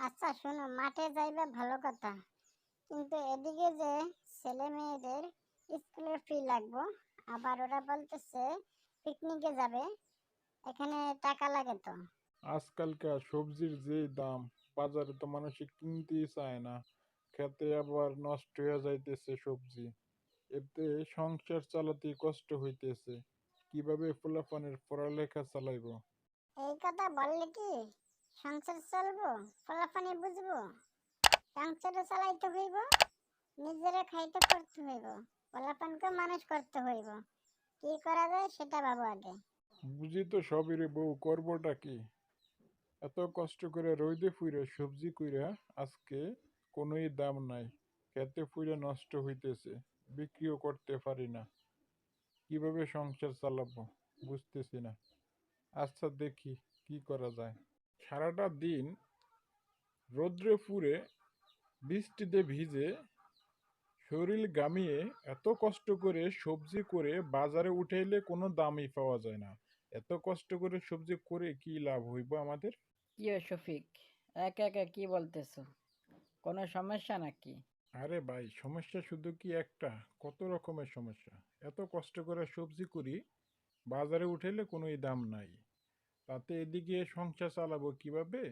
আচ্ছা শোনো, মাঠে যাইবে ভালো কথা, কিন্তু এদিকে যে ছেলে মেয়েদের স্কুলের ফি লাগবো, আবার ওরা বলতেছে পিকনিকে যাবে, এখানে টাকা লাগে তো। আজকালকার সবজির যে দাম, বাজারে তো মানুষ কিনতেই চায় না। খেতে আবার নষ্ট হয়ে যাইতেছে সবজি। এতে সংসার চালাতে কষ্ট হইতেছে। কিভাবে পোলাপানের পড়ালেখা চালাইবো? এই কথা বললে কি সংসার চলবো? ফলাফানি বুঝবো? সংসারে চালাইতে হইব, নিজেরা খাইতে করতে হইব, ফলাফানকে মানুষ করতে হইব। কি করা যায় সেটা ভাবো আগে। বুঝি তো সবই রে বউ, করবোটা কি? এত কষ্ট করে রইদে ফুইরা সবজি কইরা আজকে কোনোই দাম নাই। খেতে ফুইরা নষ্ট হইতেছে, বিক্রিও করতে পারি না। কিভাবে সংসার চালাবো বুঝতেছি না। আচ্ছা দেখি কি করা যায়। সারাটা দিন রোদ্রে পুড়ে বৃষ্টিতে ভিজে শরীর ঘামিয়ে এত কষ্ট করে সবজি করে বাজারে উঠাইলে কোনো দামই পাওয়া যায় না। এত কষ্ট করে সবজি করে কি লাভ হইব আমাদের? কি শফিক, একা একা কি বলতেছো? কোনো সমস্যা নাকি? আরে ভাই, সমস্যা শুধু কি একটা? কত রকমের সমস্যা। এত কষ্ট করে সবজি করি, বাজারে উঠাইলে কোনোই দাম নাই। তাতে এদিকে সংসার চালাবো কিভাবে?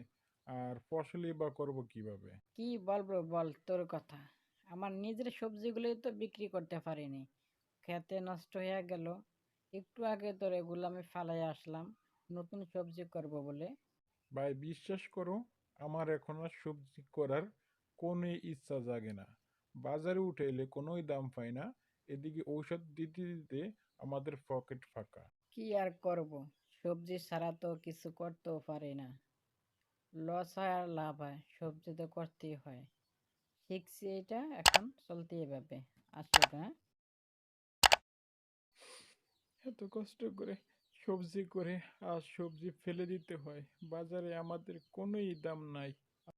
আর ফসলই বা করবো কিভাবে? কি বলবো বল তোর কথা। আমার নিজের সবজিগুলোই তো বিক্রি করতে পারিনি, খেতে নষ্ট হয়ে গেল। একটু আগে তোর এগুলো আমি ফালাই আসলাম নতুন সবজি করব বলে। ভাই বিশ্বাস করো, আমার এখন আর সবজি করার কোনো ইচ্ছা জাগে না। বাজারে উঠাইলে কোনোই দাম পাই না। এদিকে ঔষধ দিতে দিতে আমাদের পকেট ফাঁকা। কি আর করব, সবজি ছাড়া তো কিছু করতেও পারি না। লস হয় আর লাভ হয়, সবজি তো করতেই হয়। শিখছি এটা, এখন চলতে এভাবে। আসো হ্যাঁ। এত কষ্ট করে সবজি করে আর সবজি ফেলে দিতে হয়। বাজারে আমাদের কোনোই দাম নাই।